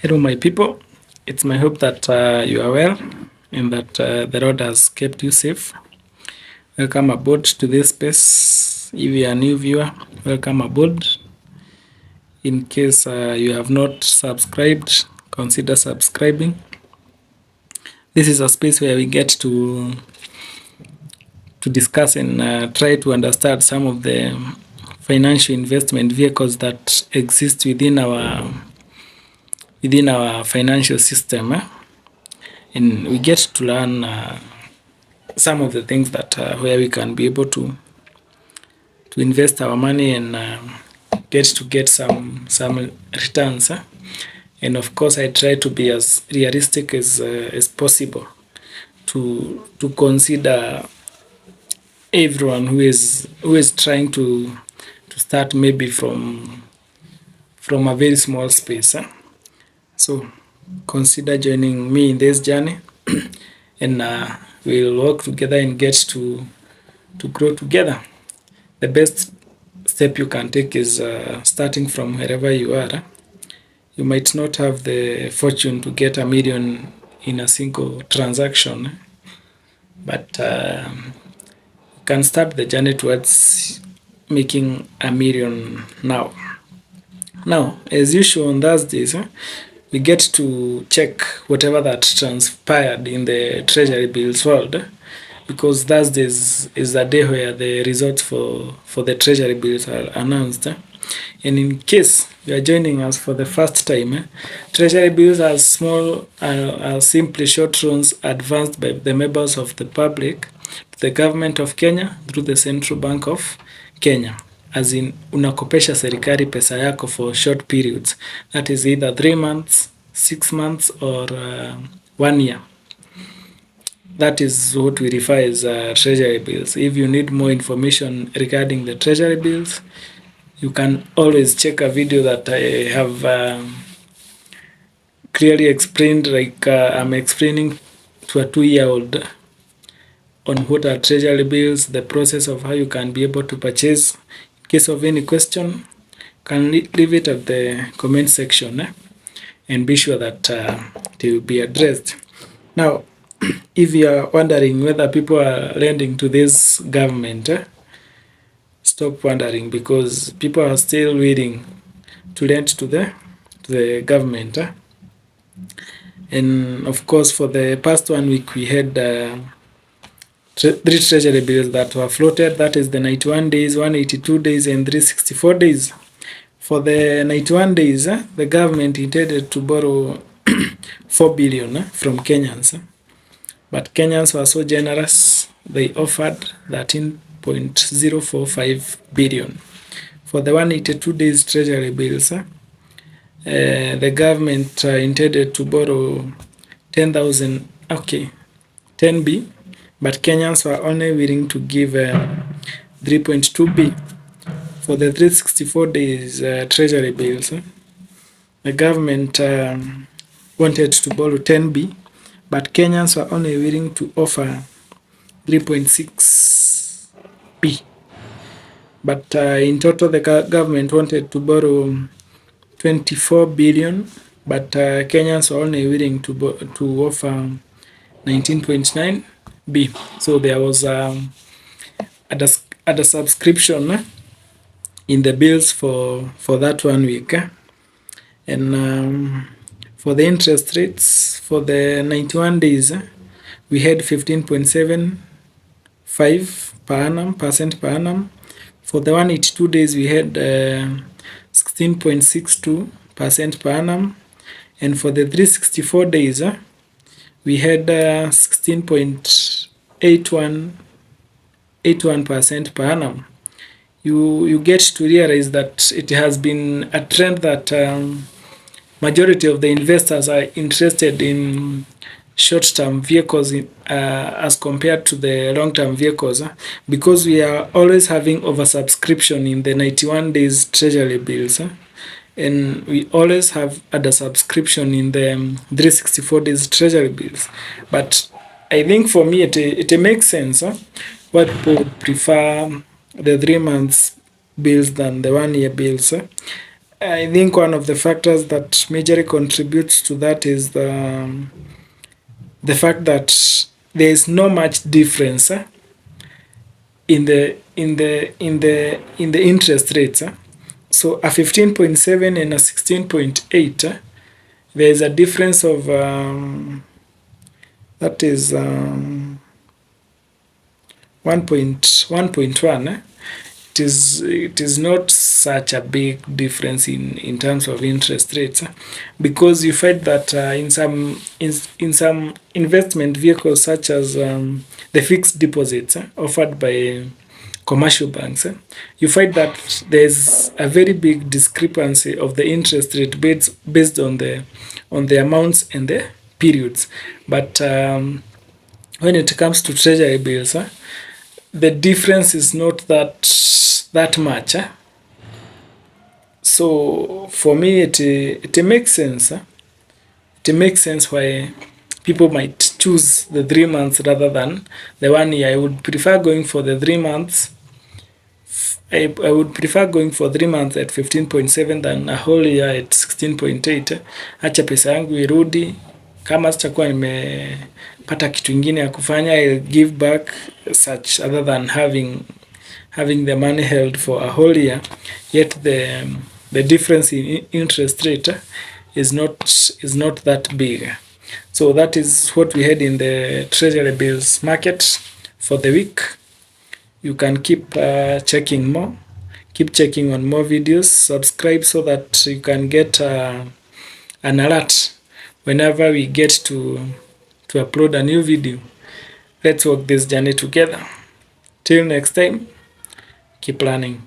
Hello, my people. It's my hope that you are well and that the Lord has kept you safe. Welcome aboard to this space. If you are a new viewer, welcome aboard. In case you have not subscribed, consider subscribing. This is a space where we get to discuss and try to understand some of the financial investment vehicles that exist within our financial system. And we get to learn some of the things that where we can be able to invest our money and get some returns. And of course, I try to be as realistic as possible to consider everyone who is trying to start maybe from a very small space. So consider joining me in this journey, and we'll work together and get to grow together. The best step you can take is starting from wherever you are. You might not have the fortune to get $1 million in a single transaction, but you can start the journey towards making $1 million now. Now, as usual on Thursdays, we get to check whatever that transpired in the Treasury bills world, because Thursdays is the day where the results for the Treasury bills are announced. And in case you are joining us for the first time, Treasury bills are small, are simply short loans advanced by the members of the public to the government of Kenya through the Central Bank of Kenya. As in, unakopesha serikali pesa yako for short periods. That is either 3 months, 6 months, or 1 year. That is what we refer as treasury bills. If you need more information regarding the treasury bills, you can always check a video that I have clearly explained, like I'm explaining to a 2-year-old on what are treasury bills, the process of how you can be able to purchase. In case of any question, you can leave it at the comment section and be sure that they will be addressed. Now, if you are wondering whether people are lending to this government, stop wondering, because people are still willing to lend to the government. And of course, for the past 1 week, we had 3 treasury bills that were floated. That is the 91 days, 182 days, and 364 days. For the 91 days, the government intended to borrow 4 billion from Kenyans. But Kenyans were so generous, they offered 13.045 billion. For the 182 days treasury bills, the government intended to borrow 10,000, 10B, but Kenyans were only willing to give 3.2B. For the 364 days treasury bills, the government wanted to borrow 10B, but Kenyans were only willing to offer 3.6B. But in total, the government wanted to borrow 24 billion, but Kenyans were only willing to offer 19.9B. So there was a subscription in the bills for that 1 week. And for the interest rates, for the 91 days, we had 15.75% per annum. For the 182 days, we had 16.62% per annum. And for the 364 days, we had 16.81% per annum. You get to realize that it has been a trend that majority of the investors are interested in short-term vehicles as compared to the long-term vehicles, because we are always having oversubscription in the 91 days treasury bills, and we always have other subscription in the 364 days treasury bills. But I think for me it makes sense why people would prefer the 3 months bills than the 1 year bills. I think one of the factors that majorly contributes to that is the fact that there is no much difference in the interest rates. So a 15.7 and a 16.8, there is a difference of that is 1.1. It is not such a big difference in terms of interest rates, because you find that in some investment vehicles such as the fixed deposits offered by commercial banks, you find that there's a very big discrepancy of the interest rate based on the amounts and the periods. But when it comes to treasury bills, the difference is not that much. So for me, it makes sense. It makes sense why people might choose the 3 months rather than the 1 year. I would prefer going for the 3 months. I would prefer going for 3 months at 15.7 than a whole year at 16.8. Acha pesa yangu irudi. Kama sitakuwa nimepata kitu ingine ya kufanya, I'll give back such, other than having the money held for a whole year, yet the difference in interest rate is not that big. So that is what we had in the treasury bills market for the week. You can keep checking more, keep checking on more videos, subscribe so that you can get an alert whenever we get to upload a new video. Let's walk this journey together. Till next time, keep learning.